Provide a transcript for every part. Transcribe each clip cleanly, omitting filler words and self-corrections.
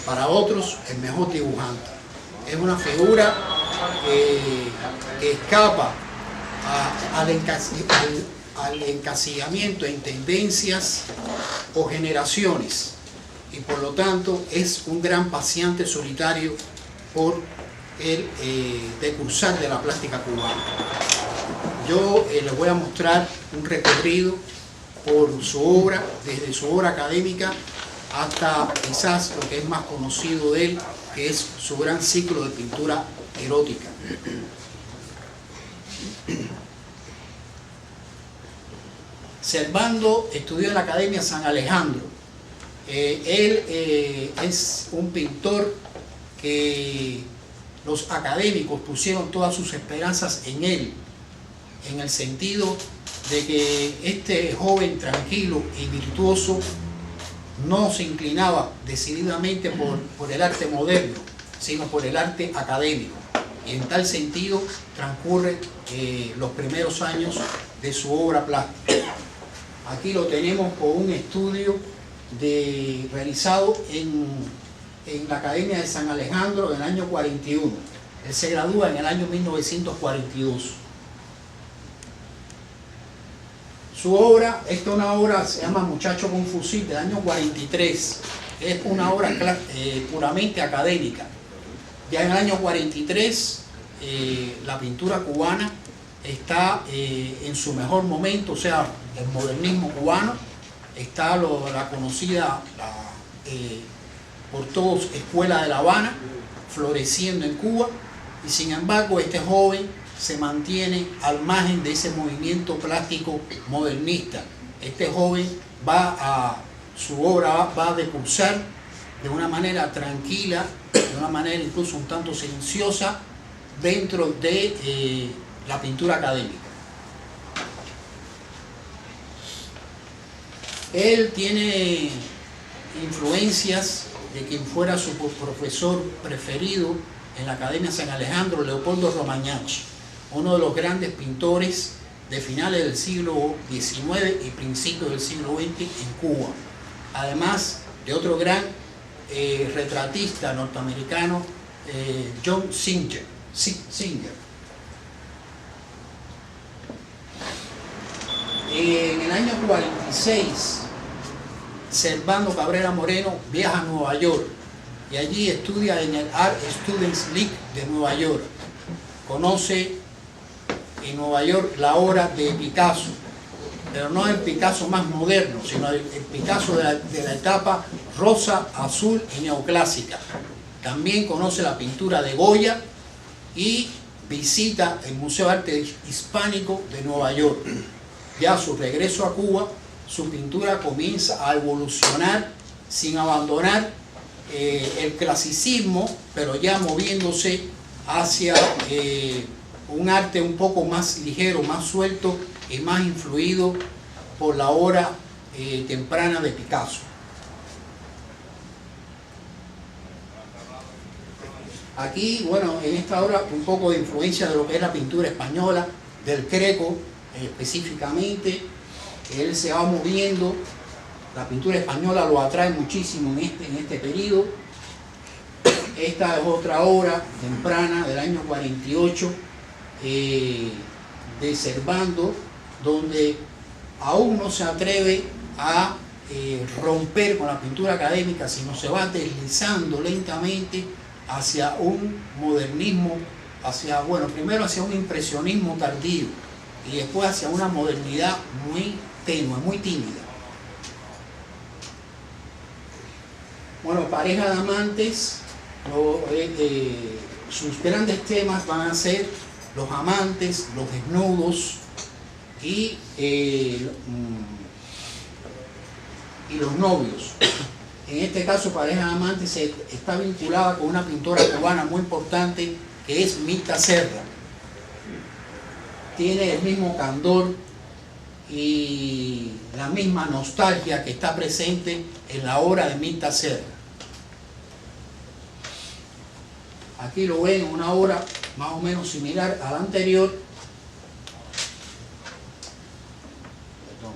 para otros el mejor dibujante. Es una figura que escapa al encasillamiento en tendencias o generaciones, y por lo tanto es un gran paseante solitario por el decursar de la plástica cubana. Yo les voy a mostrar un recorrido por su obra, desde su obra académica hasta quizás lo que es más conocido de él, que es su gran ciclo de pintura erótica. Servando estudió en la Academia San Alejandro. Él es un pintor que los académicos pusieron todas sus esperanzas en él, en el sentido de que este joven tranquilo y virtuoso no se inclinaba decididamente por el arte moderno, sino por el arte académico. Y en tal sentido transcurren los primeros años de su obra plástica. Aquí lo tenemos con un estudio realizado en la Academia de San Alejandro en el año 41. Él se gradúa en el año 1942. Su obra, esta es una obra, se llama Muchacho con fusil, del año 43. Es una obra puramente académica. Ya en el año 43, la pintura cubana está en su mejor momento, o sea, el modernismo cubano, está la conocida por todos Escuela de La Habana, floreciendo en Cuba, y sin embargo este joven se mantiene al margen de ese movimiento plástico modernista. Este joven su obra va a decursar de una manera tranquila, de una manera incluso un tanto silenciosa, dentro de la pintura académica. Él tiene influencias de quien fuera su profesor preferido en la Academia San Alejandro, Leopoldo Romagnacci, uno de los grandes pintores de finales del siglo XIX y principios del siglo XX en Cuba. Además de otro gran retratista norteamericano, John Singer. En el año 46, Servando Cabrera Moreno viaja a Nueva York y allí estudia en el Art Students League de Nueva York. Conoce en Nueva York la obra de Picasso, pero no el Picasso más moderno, sino el Picasso de la etapa rosa, azul y neoclásica. También conoce la pintura de Goya y visita el Museo de Arte Hispánico de Nueva York. Ya a su regreso a Cuba, su pintura comienza a evolucionar sin abandonar el clasicismo, pero ya moviéndose hacia un arte un poco más ligero, más suelto y más influido por la obra temprana de Picasso. Aquí, bueno, en esta obra un poco de influencia de lo que es la pintura española, del Greco específicamente. Él se va moviendo, la pintura española lo atrae muchísimo en este periodo. Esta es otra obra temprana del año 48 de Servando, donde aún no se atreve a romper con la pintura académica, sino se va deslizando lentamente hacia un modernismo, primero hacia un impresionismo tardío y después hacia una modernidad muy tenue, muy tímida. Bueno, Pareja de amantes, sus grandes temas van a ser los amantes, los desnudos y los novios. En este caso, Pareja de amantes está vinculada con una pintora cubana muy importante que es Mirta Serra. Tiene el mismo candor y la misma nostalgia que está presente en la obra de Mirta Serra. Aquí lo ven, una obra más o menos similar a la anterior. Perdón.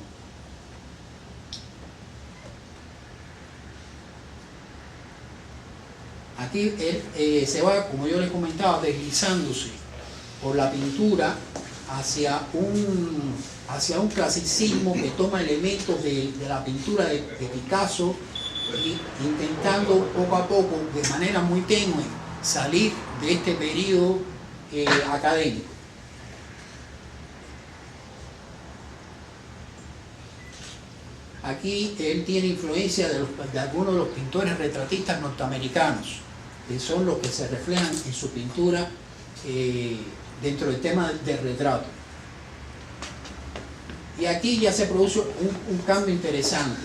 Aquí él se va, como yo les comentaba, deslizándose por la pintura hacia un clasicismo que toma elementos de la pintura de Picasso, y intentando poco a poco, de manera muy tenue, salir de este periodo académico. Aquí él tiene influencia de algunos de los pintores retratistas norteamericanos, que son los que se reflejan en su pintura dentro del tema del retrato. Y aquí ya se produce un cambio interesante.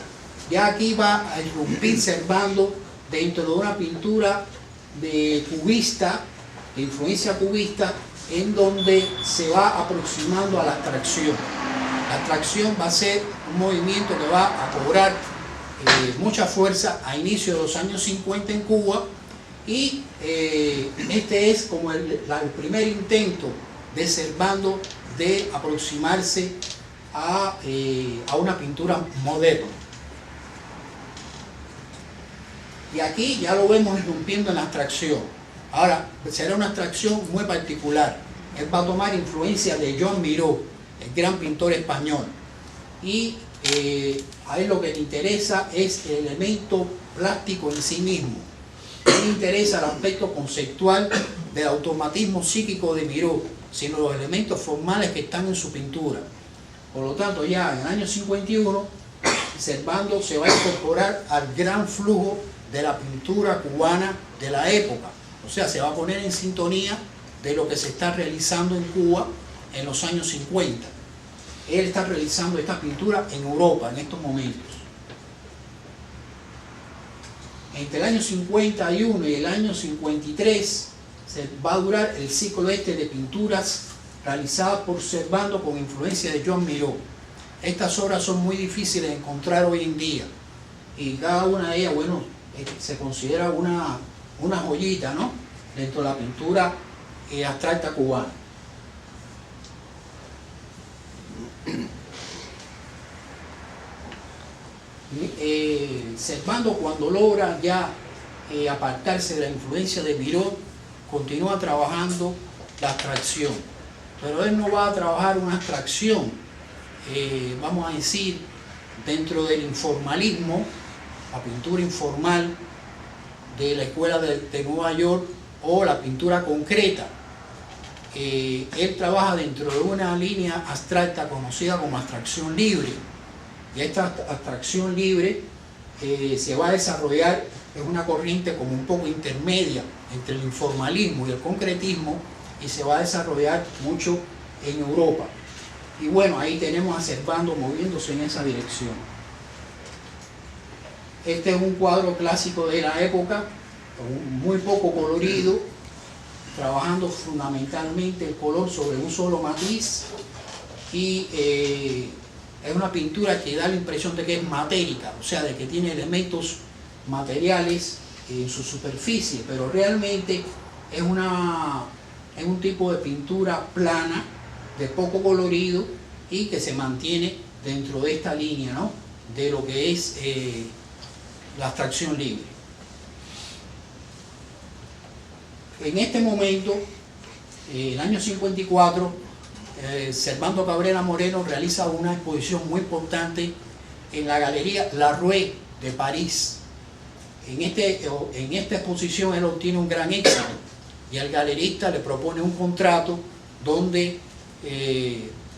Ya aquí va a irrumpir Servando dentro de una pintura de cubista, de influencia cubista, en donde se va aproximando a la abstracción. La abstracción va a ser un movimiento que va a cobrar mucha fuerza a inicios de los años 50 en Cuba, y este es como el primer intento de Servando de aproximarse a una pintura moderna. Y aquí ya lo vemos irrumpiendo en la abstracción. Ahora, será una abstracción muy particular. Él va a tomar influencia de Joan Miró, el gran pintor español. Y a él lo que le interesa es el elemento plástico en sí mismo. No le interesa el aspecto conceptual del automatismo psíquico de Miró, sino los elementos formales que están en su pintura. Por lo tanto, ya en el año 51, Servando se va a incorporar al gran flujo de la pintura cubana de la época. O sea, se va a poner en sintonía de lo que se está realizando en Cuba en los años 50. Él está realizando esta pintura en Europa en estos momentos. Entre el año 51 y el año 53 se va a durar el ciclo este de pinturas realizadas por Servando con influencia de Joan Miró. Estas obras son muy difíciles de encontrar hoy en día, y cada una de ellas, bueno, se considera una joyita, ¿no?, dentro de la pintura abstracta cubana. Servando, cuando logra ya apartarse de la influencia de Miró, continúa trabajando la abstracción, pero él no va a trabajar una abstracción, vamos a decir, dentro del informalismo, la pintura informal de la escuela de Nueva York, o la pintura concreta. Él trabaja dentro de una línea abstracta conocida como abstracción libre, y esta abstracción libre se va a desarrollar en una corriente como un poco intermedia entre el informalismo y el concretismo, y se va a desarrollar mucho en Europa. Y bueno, ahí tenemos a Servando moviéndose en esa dirección. Este es un cuadro clásico de la época, muy poco colorido, trabajando fundamentalmente el color sobre un solo matiz, y es una pintura que da la impresión de que es matérica, o sea, de que tiene elementos materiales en su superficie, pero realmente es un tipo de pintura plana, de poco colorido, y que se mantiene dentro de esta línea, ¿no?, de lo que es la abstracción libre. En este momento, el año 54, Servando Cabrera Moreno realiza una exposición muy importante en la Galería La Rue de París. En esta exposición él obtiene un gran éxito, y el galerista le propone un contrato donde,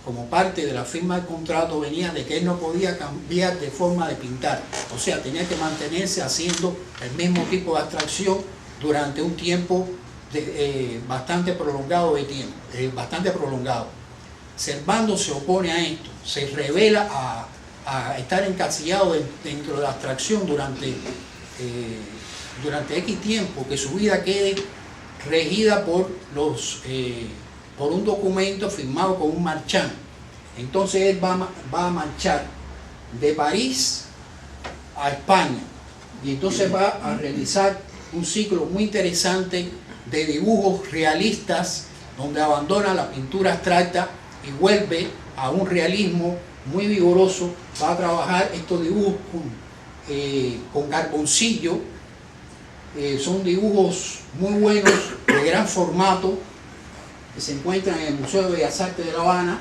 como parte de la firma del contrato, venía de que él no podía cambiar de forma de pintar, o sea, tenía que mantenerse haciendo el mismo tipo de abstracción durante un tiempo bastante prolongado de tiempo, bastante prolongado. Servando se opone a esto, se revela a estar encasillado dentro de la abstracción durante X tiempo, que su vida quede regida por un documento firmado con un marchand. Entonces él va a marchar de París a España, y entonces va a realizar un ciclo muy interesante de dibujos realistas, donde abandona la pintura abstracta y vuelve a un realismo muy vigoroso. Va a trabajar estos dibujos con carboncillo, son dibujos muy buenos, de gran formato, que se encuentran en el Museo de Bellas Artes de La Habana.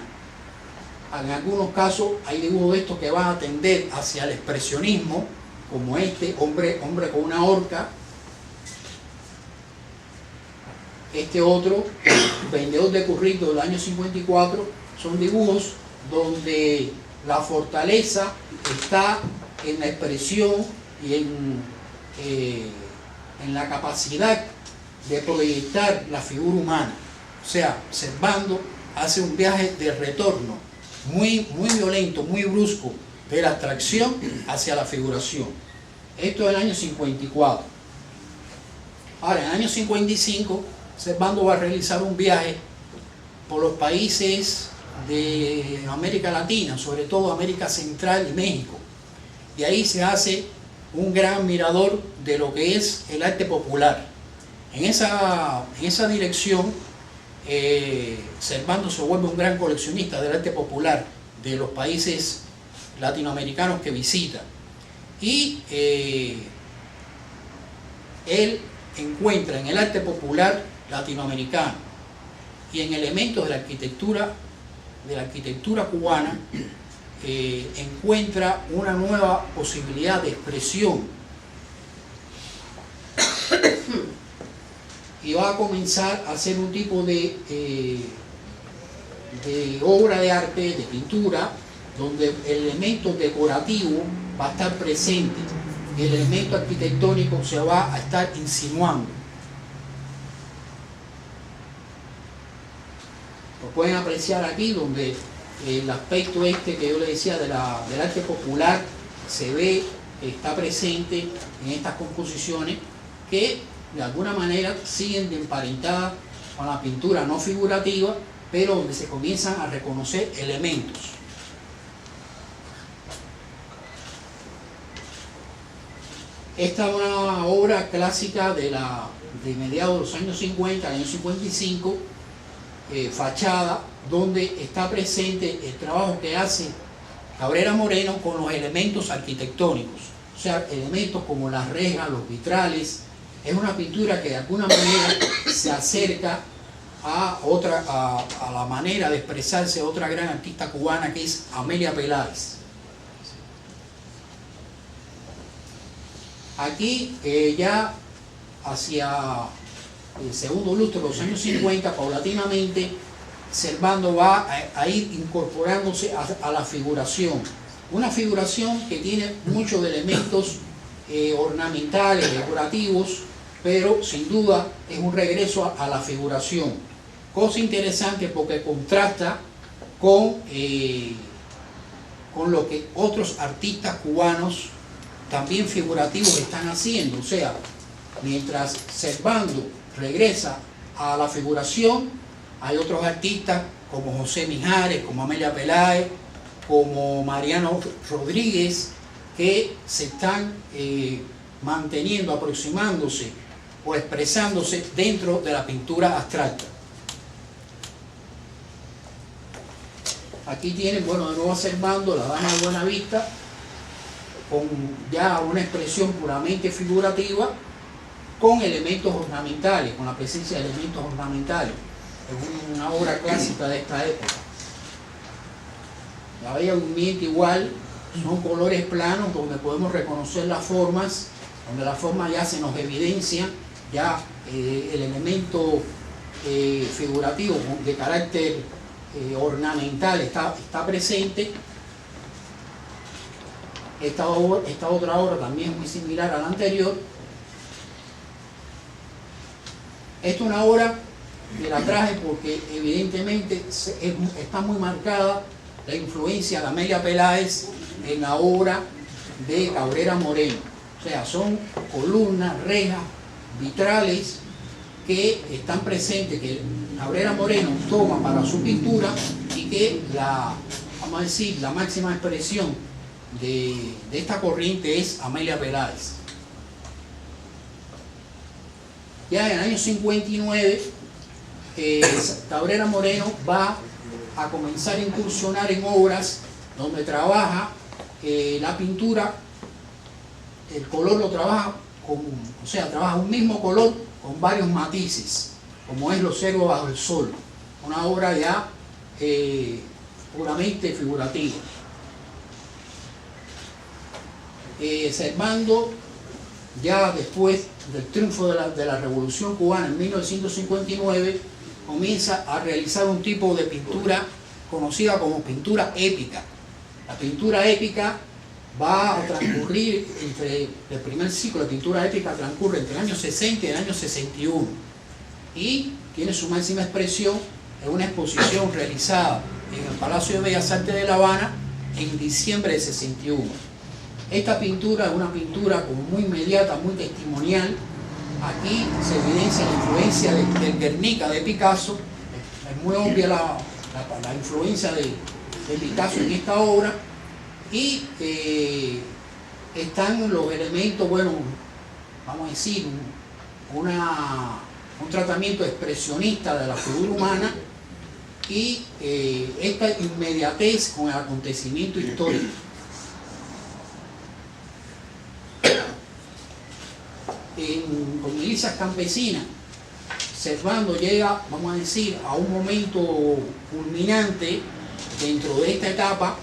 En algunos casos hay dibujos de estos que van a tender hacia el expresionismo, como este, hombre con una horca. Este otro, Vendedor de Curritos del año 54, son dibujos donde la fortaleza está en la expresión y en la capacidad de proyectar la figura humana. O sea, Servando hace un viaje de retorno muy violento, muy brusco, de la abstracción hacia la figuración. Esto es el año 54. Ahora, en el año 55, Servando va a realizar un viaje por los países de América Latina, sobre todo América Central y México. Y ahí se hace un gran mirador de lo que es el arte popular. En esa dirección, Servando se vuelve un gran coleccionista del arte popular de los países latinoamericanos que visita. Y él encuentra en el arte popular latinoamericano y en elementos de la arquitectura cubana, encuentra una nueva posibilidad de expresión y va a comenzar a hacer un tipo de obra de arte, de pintura, donde el elemento decorativo va a estar presente, el elemento arquitectónico se va a estar insinuando. Lo pueden apreciar aquí, donde el aspecto este que yo les decía del arte popular se ve, está presente en estas composiciones que de alguna manera siguen de emparentadas con la pintura no figurativa, pero donde se comienzan a reconocer elementos. Esta es una obra clásica de mediados de los años 50, año 55, Fachada, donde está presente el trabajo que hace Cabrera Moreno con los elementos arquitectónicos, o sea, elementos como las rejas, los vitrales. Es una pintura que de alguna manera se acerca a la manera de expresarse de otra gran artista cubana, que es Amelia Peláez. Aquí ya hacia el segundo lustro de los años 50, paulatinamente, Servando va a ir incorporándose a la figuración. Una figuración que tiene muchos elementos ornamentales, decorativos, pero sin duda es un regreso a la figuración. Cosa interesante porque contrasta con lo que otros artistas cubanos también figurativos están haciendo. O sea, mientras Servando regresa a la figuración, hay otros artistas como José Mijares, como Amelia Peláez, como Mariano Rodríguez, que se están manteniendo, aproximándose o expresándose dentro de la pintura abstracta. Aquí tienen, bueno, de nuevo Servando, la Dama de Buenavista, con ya una expresión puramente figurativa, con elementos ornamentales, con la presencia de elementos ornamentales. Es una obra clásica de esta época. La Bella Durmiente igual, son colores planos donde podemos reconocer las formas, donde las formas ya se nos evidencian, ya el elemento figurativo de carácter ornamental está presente. Esta otra obra también es muy similar a la anterior. Esta es una obra que la traje porque evidentemente está muy marcada la influencia de Amelia Peláez en la obra de Cabrera Moreno. O sea, son columnas, rejas, vitrales que están presentes, que Cabrera Moreno toma para su pintura y que vamos a decir, la máxima expresión de esta corriente es Amelia Peláez. Ya en el año 59, Cabrera Moreno va a comenzar a incursionar en obras donde trabaja la pintura, el color lo trabaja o sea, trabaja un mismo color con varios matices, como es Los Cielos bajo el sol, una obra ya puramente figurativa. Servando, ya después del triunfo de la Revolución Cubana en 1959, comienza a realizar un tipo de pintura conocida como pintura épica. La pintura épica va a transcurrir entre el primer ciclo de pintura épica transcurre entre el año 60 y el año 61 y tiene su máxima expresión en una exposición realizada en el Palacio de Bellas Artes de La Habana en diciembre de 61. Esta pintura es una pintura como muy inmediata, muy testimonial. Aquí se evidencia la influencia del Guernica de Picasso. Es muy obvia la influencia de Picasso en esta obra. Y están los elementos, bueno, vamos a decir, un tratamiento expresionista de la figura humana y esta inmediatez con el acontecimiento histórico. Con Milicias Campesinas, Servando llega, vamos a decir, a un momento culminante dentro de esta etapa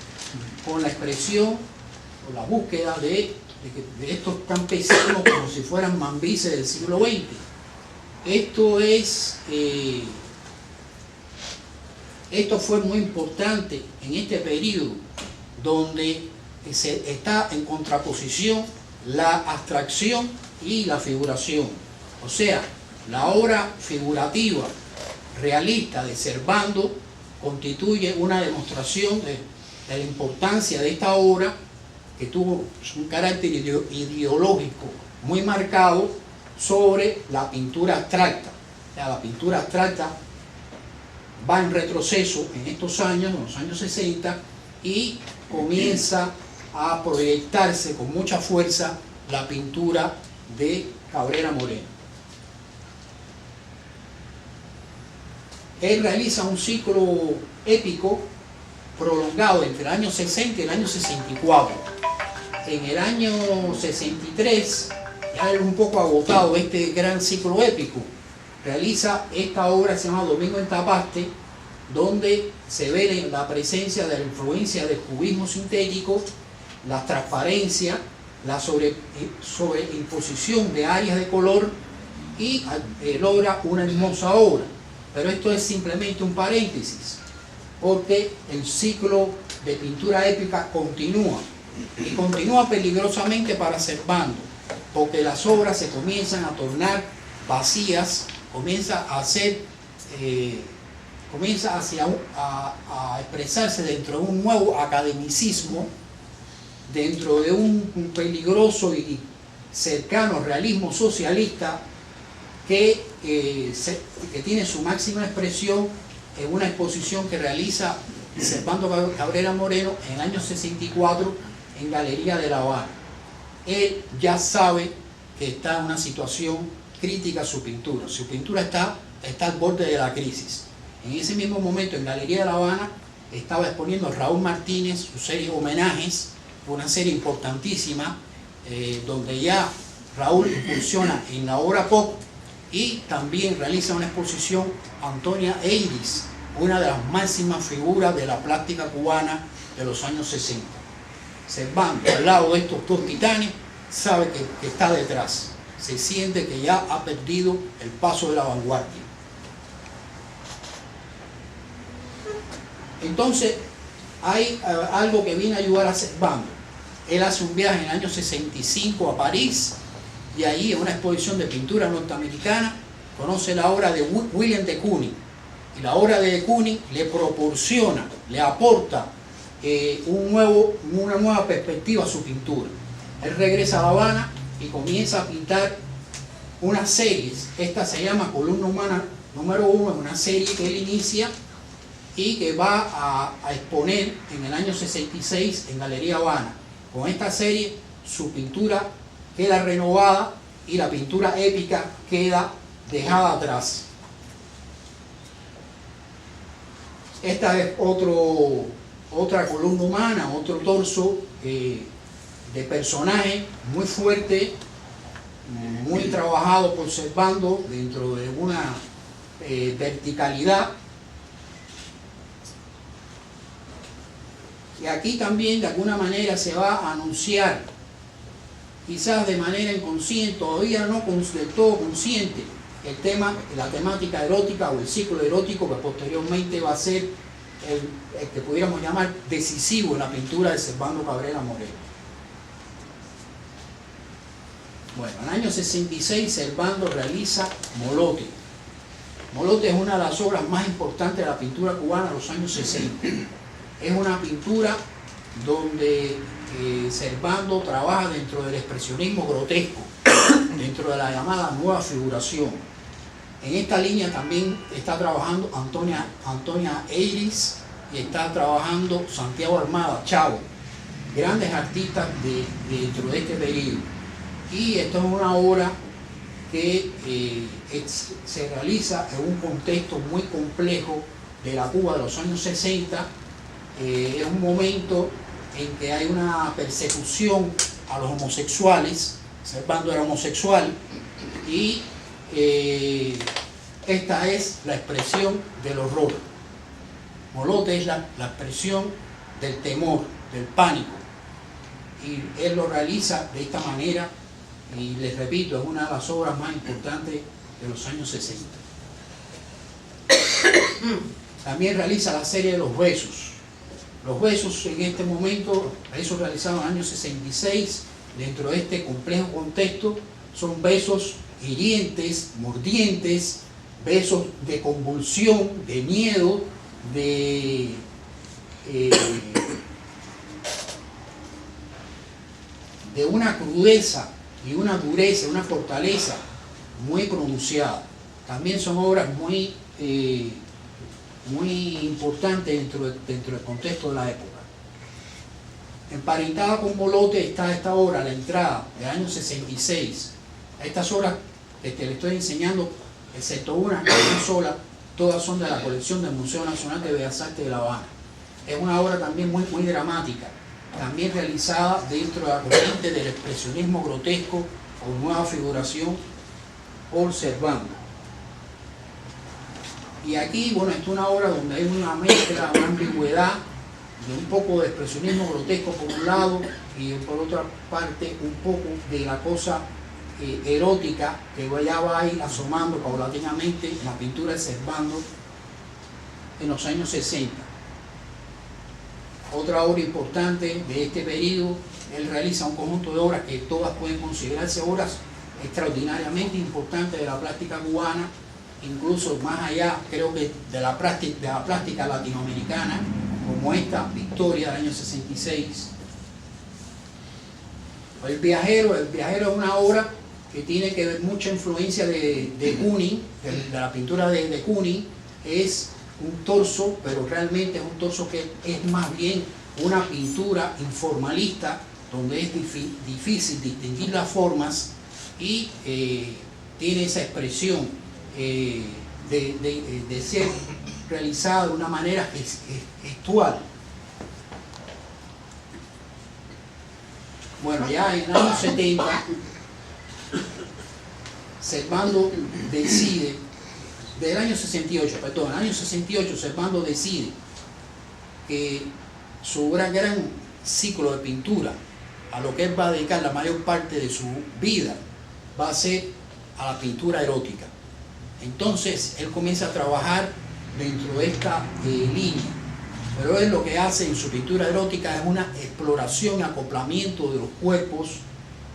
con la expresión, con la búsqueda de estos campesinos como si fueran mambises del siglo XX. Esto fue muy importante en este periodo donde está en contraposición la abstracción y la figuración. O sea, la obra figurativa realista de Servando constituye una demostración de la importancia de esta obra, que tuvo un carácter ideológico muy marcado sobre la pintura abstracta. O sea, la pintura abstracta va en retroceso en estos años, en los años 60, y comienza a proyectarse con mucha fuerza la pintura de Cabrera Moreno. Él realiza un ciclo épico prolongado entre el año 60 y el año 64. En el año 63, ya un poco agotado este gran ciclo épico, realiza esta obra que se llama Domingo en Tapaste, donde se ve la presencia de la influencia del cubismo sintético, la transparencia, la sobreimposición de áreas de color y logra una hermosa obra. Pero esto es simplemente un paréntesis, porque el ciclo de pintura épica continúa, y continúa peligrosamente para Servando, porque las obras se comienzan a tornar vacías, comienza a expresarse dentro de un nuevo academicismo, dentro de un peligroso y cercano realismo socialista que tiene su máxima expresión en una exposición que realiza Servando Cabrera Moreno en el año 64 en Galería de La Habana. Él ya sabe que está en una situación crítica su pintura está al borde de la crisis. En ese mismo momento en Galería de La Habana estaba exponiendo Raúl Martínez su serie de homenajes, una serie importantísima, donde ya Raúl incursiona en la obra pop, y también realiza una exposición Antonia Eiris, una de las máximas figuras de la plástica cubana de los años 60. Servando al lado de estos dos titanes, sabe que está detrás, se siente que ya ha perdido el paso de la vanguardia. Entonces hay algo que viene a ayudar a Servando. Él hace un viaje en el año 65 a París, y allí en una exposición de pintura norteamericana conoce la obra de William de Kooning, y la obra de Kooning le proporciona, le aporta una nueva perspectiva a su pintura. Él regresa a La Habana y comienza a pintar unas series. Esta se llama Columna Humana número 1, es una serie que él inicia y que va a exponer en el año 66 en Galería Habana. Con esta serie su pintura queda renovada y la pintura épica queda dejada atrás. Esta es otra columna humana, otro torso de personaje muy fuerte, muy trabajado por Servando dentro de una verticalidad. Y aquí también de alguna manera se va a anunciar, quizás de manera inconsciente, todavía no del todo consciente, el tema, la temática erótica o el ciclo erótico que posteriormente va a ser el que pudiéramos llamar decisivo en la pintura de Servando Cabrera Moreno. Bueno, en el año 66 Servando realiza Molote. Molote es una de las obras más importantes de la pintura cubana de los años 60. Es una pintura donde Servando trabaja dentro del expresionismo grotesco, dentro de la llamada nueva figuración. En esta línea también está trabajando Antonia Eiris y está trabajando Santiago Armada, Chavo, grandes artistas dentro de este periodo. Y esto es una obra que se realiza en un contexto muy complejo de la Cuba de los años 60. Es un momento en que hay una persecución a los homosexuales. Servando era homosexual y esta es la expresión del horror. Molote es la expresión del temor, del pánico, y él lo realiza de esta manera, y les repito, es una de las obras más importantes de los años 60. También realiza la serie de Los Besos. Los Besos en este momento, besos realizados en el año 66, dentro de este complejo contexto, son besos hirientes, mordientes, besos de convulsión, de miedo, de una crudeza y una dureza, una fortaleza muy pronunciada. También son obras muy importantes dentro del contexto de la época. Emparentada con Molote está esta obra, La Entrada, del año 66. Estas obras que le estoy enseñando, excepto una sola, todas son de la colección del Museo Nacional de Bellas Artes de La Habana. Es una obra también muy dramática, también realizada dentro de la corriente del expresionismo grotesco o nueva figuración por Servando. Y aquí, bueno, esta es una obra donde hay una mezcla, una ambigüedad de un poco de expresionismo grotesco por un lado y por otra parte un poco de la cosa erótica que ya va a ir asomando paulatinamente en la pintura de Servando en los años 60. Otra obra importante de este periodo, él realiza un conjunto de obras que todas pueden considerarse obras extraordinariamente importantes de la plástica cubana, incluso más allá, creo que de la plástica latinoamericana, como esta Victoria del año 66. El viajero es una obra que tiene que ver mucha influencia de Kooning, de la pintura de Kooning. Es un torso, pero realmente es un torso que es más bien una pintura informalista, donde es difícil distinguir las formas y tiene esa expresión de ser realizada de una manera gestual. Bueno, ya en el año 70, Servando decide, del año 68, perdón, en el año 68 Servando decide que su gran ciclo de pintura, a lo que él va a dedicar la mayor parte de su vida, va a ser a la pintura erótica. Entonces él comienza a trabajar dentro de esta línea, pero él lo que hace en su pintura erótica es una exploración y acoplamiento de los cuerpos,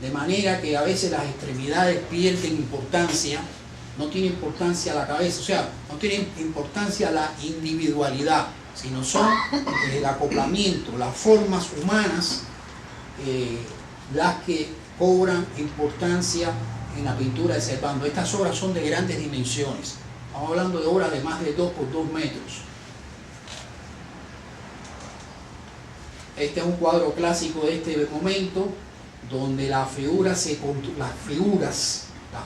de manera que a veces las extremidades pierden importancia, no tiene importancia la cabeza, o sea, no tiene importancia la individualidad, sino son el acoplamiento, las formas humanas, las que cobran importancia en la pintura de Servando. Estas obras son de grandes dimensiones, estamos hablando de obras de más de 2 por 2 metros. Este es un cuadro clásico de este momento, donde las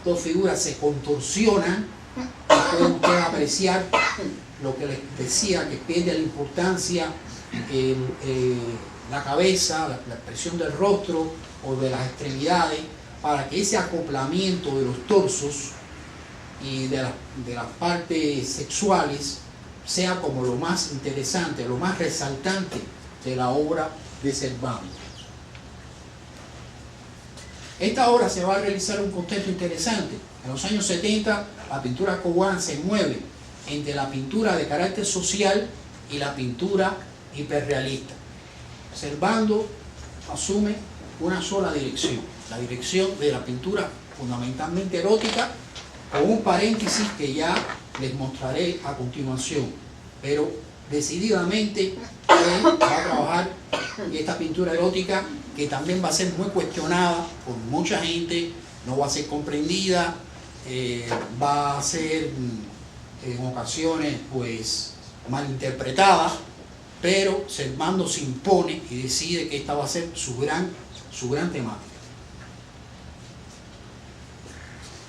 dos figuras se contorsionan, y pueden ustedes apreciar lo que les decía, que pierde la importancia la cabeza, la expresión del rostro o de las extremidades, para que ese acoplamiento de los torsos y de las partes sexuales sea como lo más interesante, lo más resaltante de la obra de Servando. Esta obra se va a realizar en un contexto interesante. En los años 70 la pintura cubana se mueve entre la pintura de carácter social y la pintura hiperrealista. Servando asume una sola dirección, la dirección de la pintura fundamentalmente erótica, con un paréntesis que ya les mostraré a continuación, pero decididamente él va a trabajar esta pintura erótica, que también va a ser muy cuestionada por mucha gente, no va a ser comprendida, va a ser en ocasiones pues malinterpretada, pero Servando se impone y decide que esta va a ser su gran temática.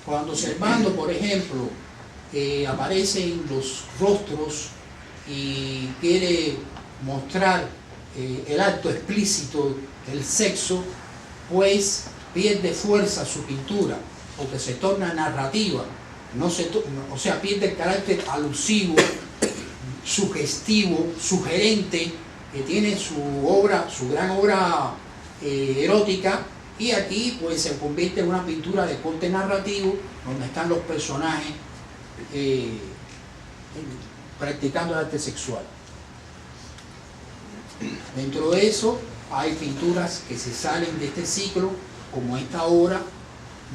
Cuando Servando, por ejemplo, aparecen los rostros y quiere mostrar el acto explícito del sexo, pues pierde fuerza su pintura, porque se torna narrativa, o sea, pierde el carácter alusivo, sugestivo, sugerente que tiene su gran obra erótica, y aquí pues se convierte en una pintura de corte narrativo, donde están los personajes practicando el arte sexual. Dentro de eso hay pinturas que se salen de este ciclo, como esta obra,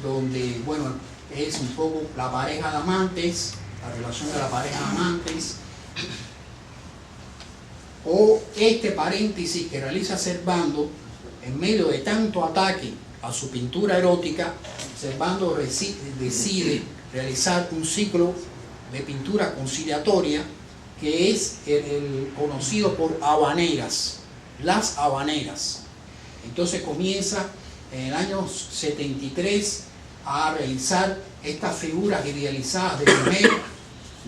donde bueno, es un poco la pareja de amantes, la relación de la pareja de amantes, o este paréntesis que realiza Servando en medio de tanto ataque a su pintura erótica. Servando decide realizar un ciclo de pintura conciliatoria, que es el conocido por habaneras, las habaneras. Entonces comienza en el año 73 a realizar estas figuras idealizadas de mujer,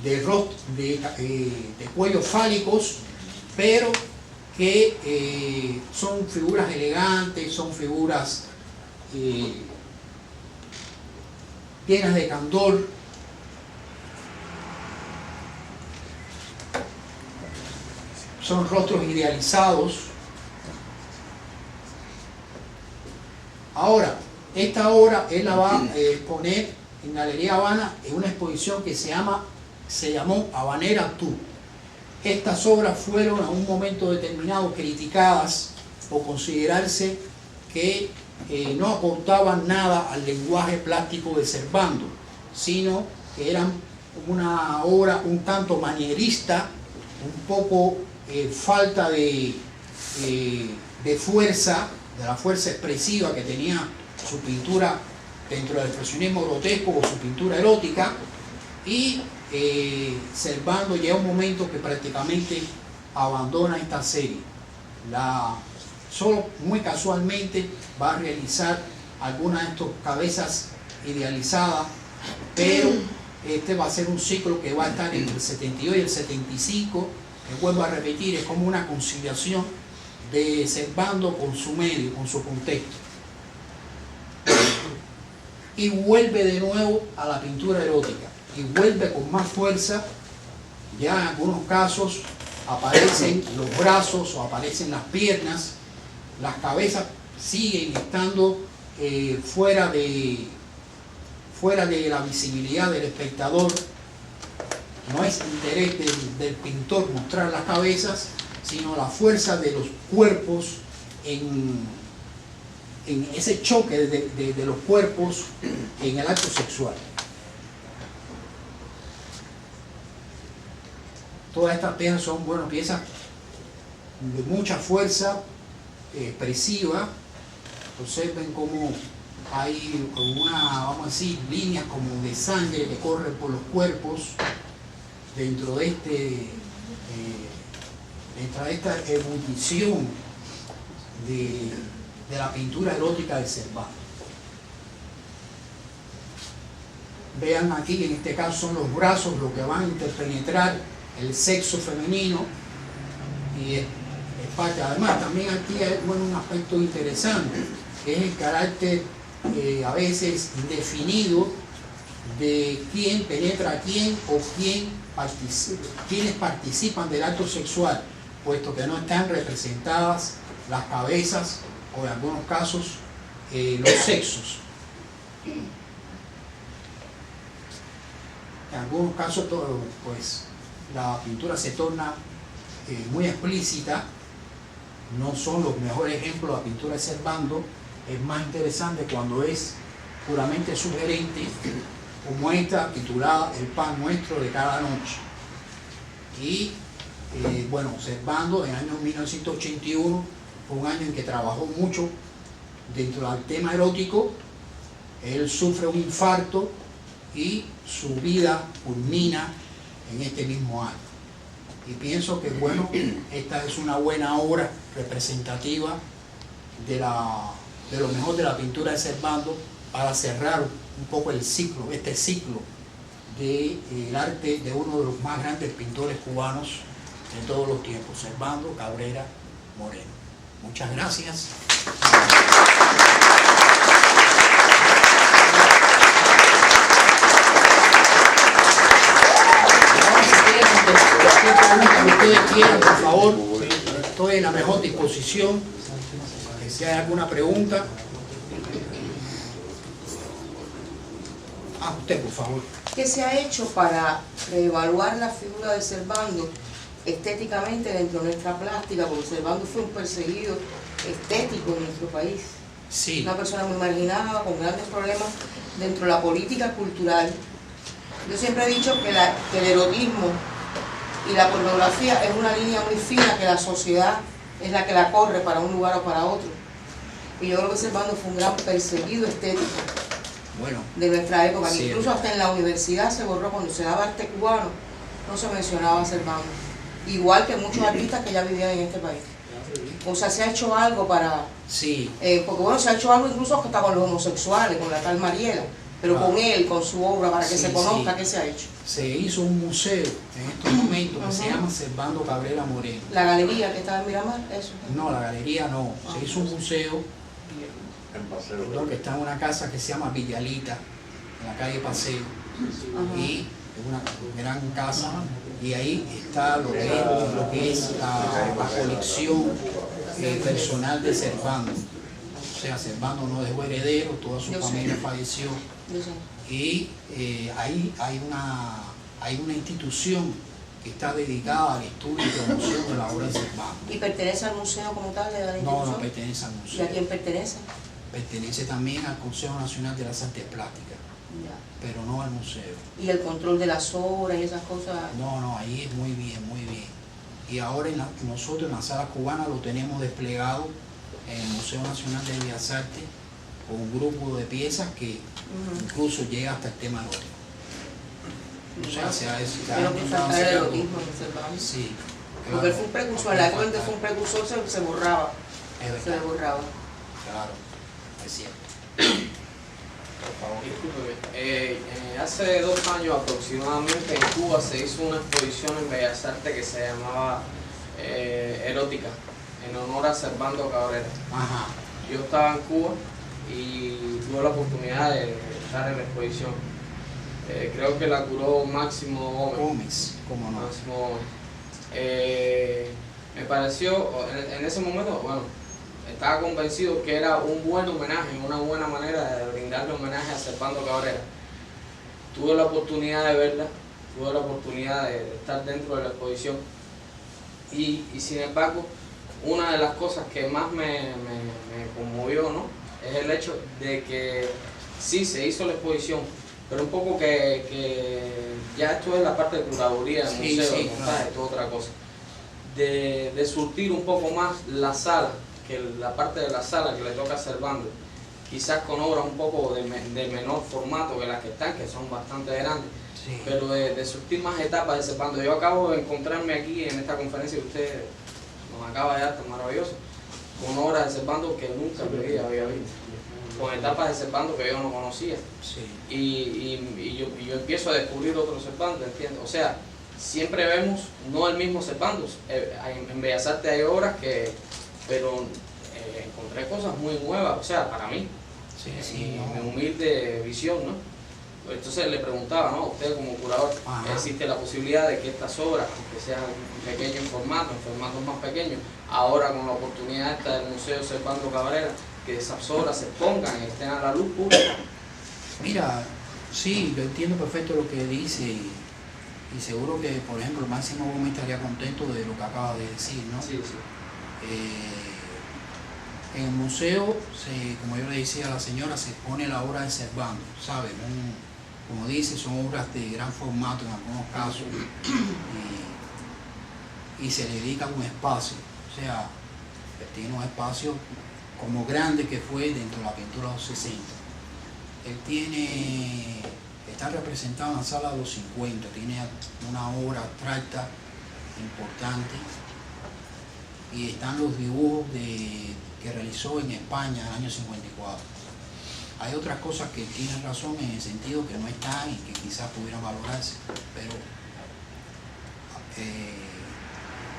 de cuellos fálicos, pero que son figuras elegantes, son figuras llenas de candor. Son rostros idealizados. Ahora, esta obra él la va a exponer en Galería Habana en una exposición que se llamó Habanera Tú. Estas obras fueron a un momento determinado criticadas por considerarse que no aportaban nada al lenguaje plástico de Servando, sino que eran una obra un tanto manierista, un poco falta de fuerza, de la fuerza expresiva que tenía su pintura dentro del expresionismo grotesco o su pintura erótica, y Servando llega un momento que prácticamente abandona esta serie. Solo muy casualmente va a realizar algunas de estas cabezas idealizadas, pero este va a ser un ciclo que va a estar entre el 72 y el 75, que vuelvo a repetir, es como una conciliación de Servando con su medio, con su contexto. Y vuelve de nuevo a la pintura erótica, y vuelve con más fuerza. Ya en algunos casos aparecen los brazos o aparecen las piernas, las cabezas siguen estando fuera de la visibilidad del espectador. No es interés del pintor mostrar las cabezas, sino la fuerza de los cuerpos en ese choque de los cuerpos en el acto sexual. Todas estas piezas son piezas de mucha fuerza expresiva. Observen cómo hay como vamos a decir, líneas como de sangre que corren por los cuerpos dentro de esta ebullición de la pintura erótica de Servando. Vean aquí, en este caso son los brazos los que van a interpenetrar el sexo femenino, y es parte. Además, también aquí hay un aspecto interesante, que es el carácter a veces indefinido de quién penetra a quién o quiénes participan del acto sexual, puesto que no están representadas las cabezas o en algunos casos los sexos. En algunos casos pues la pintura se torna muy explícita. No son los mejores ejemplos de la pintura de Servando. Es más interesante cuando es puramente sugerente, como esta titulada El pan nuestro de cada noche. Y bueno, Servando en el año 1981 fue un año en que trabajó mucho dentro del tema erótico. Él sufre un infarto y su vida culmina en este mismo año. Y pienso que bueno, esta es una buena obra representativa de lo mejor de la pintura de Servando para cerrar un poco el ciclo, este ciclo del arte de uno de los más grandes pintores cubanos de todos los tiempos, Servando Cabrera Moreno. Muchas gracias. Cualquier pregunta que ustedes quieran, por favor, estoy en la mejor disposición. Si hay alguna pregunta. Usted, por favor. ¿Qué se ha hecho para reevaluar la figura de Servando estéticamente dentro de nuestra plástica? Porque Servando fue un perseguido estético en nuestro país. Sí. Una persona muy marginada, con grandes problemas dentro de la política cultural. Yo siempre he dicho que el erotismo y la pornografía es una línea muy fina que la sociedad es la que la corre para un lugar o para otro. Y yo creo que Servando fue un gran perseguido estético de nuestra época, que incluso hasta en la universidad se borró. Cuando se daba arte cubano no se mencionaba a Servando, igual que muchos artistas que ya vivían en este país. O sea, se ha hecho algo para... Sí. Porque bueno, se ha hecho algo incluso hasta con los homosexuales, con la tal Mariela, pero con él, con su obra, para que se conozca. ¿Qué se ha hecho? Se hizo un museo en estos momentos que se llama Servando Cabrera Moreno. ¿La galería que está en Miramar? Eso. No, la galería no. Se hizo un museo que está en una casa que se llama Villalita, en la calle Paseo. Y es una gran casa, y ahí está lo que es la colección personal de Servando. O sea, Servando no dejó herederos, toda su familia falleció. Y ahí hay una institución que está dedicada al estudio y promoción de la obra de Servando. ¿Y pertenece al museo como tal de la institución? No pertenece al museo. ¿Y a quién pertenece? Pertenece también al Consejo Nacional de las Artes Plásticas, pero no al museo. ¿Y el control de las obras y esas cosas? No, ahí es muy bien, muy bien. Y ahora nosotros en la Sala Cubana lo tenemos desplegado en el Museo Nacional de Bellas Artes, con un grupo de piezas que incluso llega hasta el tema erótico. O sea, pero que falta el erotismo en Servando. Sí. Porque él fue un precursor, la época en que fue un precursor se borraba. Se le borraba. Claro, es cierto. Por favor. Disculpe, hace 2 años aproximadamente en Cuba se hizo una exposición en Bellas Artes que se llamaba Erótica, en honor a Servando Cabrera. Yo estaba en Cuba y tuve la oportunidad de estar en la exposición. Creo que la curó Máximo Gómez. ¿Cómo no? Máximo Gómez. Me pareció, en ese momento, bueno, estaba convencido que era un buen homenaje, una buena manera de brindarle homenaje a Servando Cabrera. Tuve la oportunidad de verla, tuve la oportunidad de estar dentro de la exposición y sin embargo, una de las cosas que más me conmovió, ¿no?, es el hecho de que sí se hizo la exposición, pero un poco que ya esto es la parte de curaduría del museo, de montaje, toda otra cosa, de surtir un poco más la sala, que la parte de la sala que le toca a Servando, quizás con obras un poco de menor formato que las que están, que son bastante grandes, pero de surtir más etapas de Servando. Yo acabo de encontrarme aquí en esta conferencia que usted nos acaba de dar, tan maravilloso, con obras de Servando que nunca había visto, con etapas de Servando que yo no conocía, y yo empiezo a descubrir otro Servando, ¿entiendes? O sea, siempre vemos no el mismo Servando. En Bellas Artes hay obras que, pero encontré cosas muy nuevas, o sea, para mí, Sí, sí, mi no. humilde visión, ¿no? Entonces le preguntaba, ¿no? Usted como curador, Ajá. ¿existe la posibilidad de que estas obras, que sean pequeños en formatos más pequeños, ahora con la oportunidad esta del Museo Servando Cabrera, que esas obras se expongan y estén a la luz pública? Mira, sí, yo entiendo perfecto lo que dice y seguro que, por ejemplo, Máximo Gómez estaría contento de lo que acaba de decir, ¿no? Sí, sí. En el museo, como yo le decía a la señora, se expone la obra de Servando, ¿sabes? Como dice, son obras de gran formato en algunos casos y se le dedica un espacio, o sea, tiene un espacio como grande que fue dentro de la pintura de los 60. Él está representado en la sala de los 50, tiene una obra abstracta importante y están los dibujos que realizó en España en el año 54. Hay otras cosas que tienen razón en el sentido que no están y que quizás pudieran valorarse, pero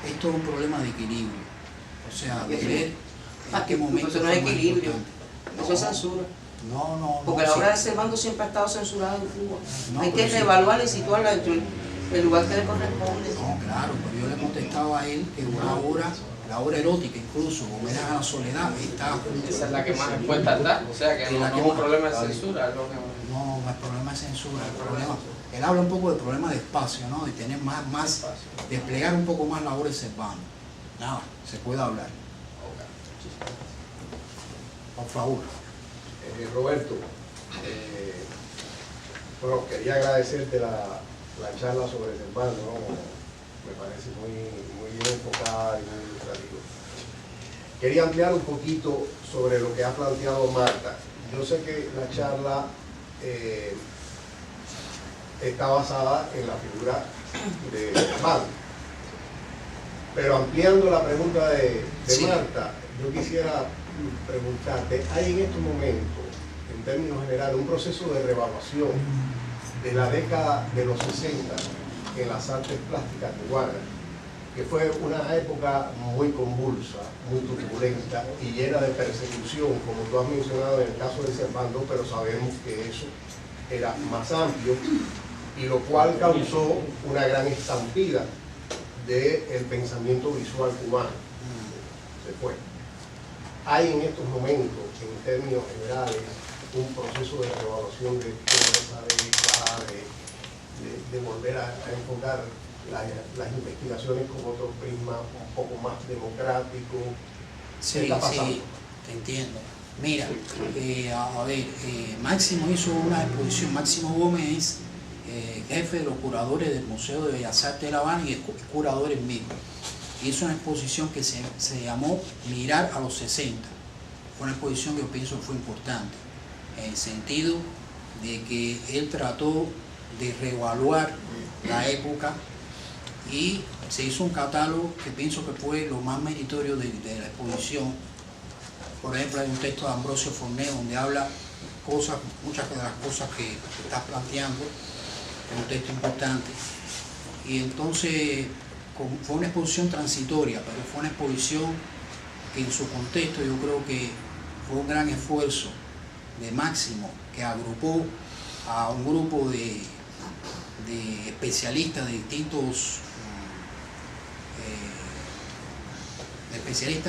esto es un problema de equilibrio, o sea, de ver en qué momento Eso no es fue más equilibrio, importante. eso es censura. No, Porque la sí. obra de Servando siempre ha estado censurada en Cuba. No, Hay que pero sí. reevaluarla y situarla dentro del lugar que le corresponde. No, claro, pero yo le contestaba a él que una obra, la obra erótica incluso, Homenaje a la Soledad, está... Esa es la que más expuesta está, o sea que Sí, no la es que un más- problema de censura, es lo que... No es problema de censura, el problema... Él habla un poco del problema de espacio, ¿no? De tener más desplegar un poco más la obra de Servando. Nada, se puede hablar. Por favor. Roberto, bueno, quería agradecerte la charla sobre Servando, ¿no? Me parece muy bien enfocada y muy ilustrativa. Quería ampliar un poquito sobre lo que ha planteado Marta. Yo sé que la charla está basada en la figura de Servando, pero ampliando la pregunta de Sí. Marta, yo quisiera preguntarte, ¿hay en estos momentos, en términos generales, un proceso de reevaluación de la década de los 60 en las artes plásticas cubanas, que fue una época muy convulsa, muy turbulenta y llena de persecución, como tú has mencionado en el caso de Servando, pero sabemos que eso era más amplio, y lo cual causó una gran estampida del pensamiento visual cubano. Se fue. Hay en estos momentos, en términos generales, un proceso de reevaluación de toda esa década, de volver a enfocar las investigaciones con otro prisma un poco más democrático. Sí, ¿Qué está pasando? sí, te entiendo. Mira, Máximo hizo una exposición. Máximo Gómez es jefe de los curadores del Museo de Bellas Artes de La Habana y es curador en mismo. Hizo una exposición que se llamó Mirar a los 60. Fue una exposición que yo pienso que fue importante, en el sentido de que él trató de reevaluar la época y se hizo un catálogo que pienso que fue lo más meritorio de la exposición. Por ejemplo, hay un texto de Ambrosio Forneo donde habla muchas de las cosas que estás planteando, es un texto importante. Y entonces fue una exposición transitoria, pero fue una exposición que en su contexto yo creo que fue un gran esfuerzo de Máximo, que agrupó a un grupo de especialistas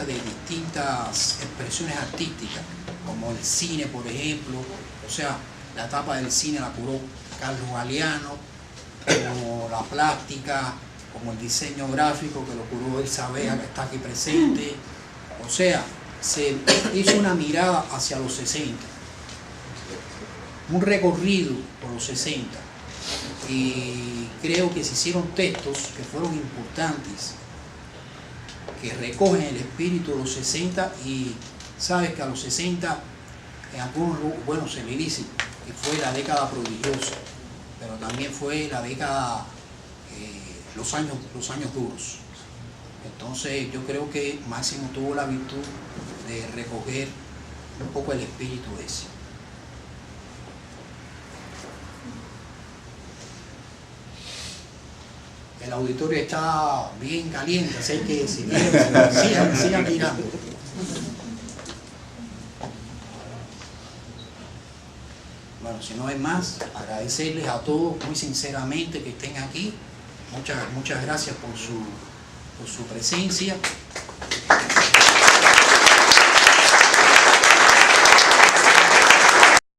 de distintas expresiones artísticas, como el cine, por ejemplo. O sea, la etapa del cine la curó Carlos Galeano, como la plástica, como el diseño gráfico, que lo curó Elsa Vega, que está aquí presente. O sea, se hizo una mirada hacia los 60, un recorrido por los 60, y creo que se hicieron textos que fueron importantes, que recogen el espíritu de los 60, y sabes que a los 60 en algunos, bueno, se le dice que fue la década prodigiosa, pero también fue la década, los años duros. Entonces yo creo que Máximo tuvo la virtud de recoger un poco el espíritu ese. El auditorio está bien caliente, así que si quieren, sigan mirando. si no es más, agradecerles a todos muy sinceramente que estén aquí. Muchas gracias por su presencia.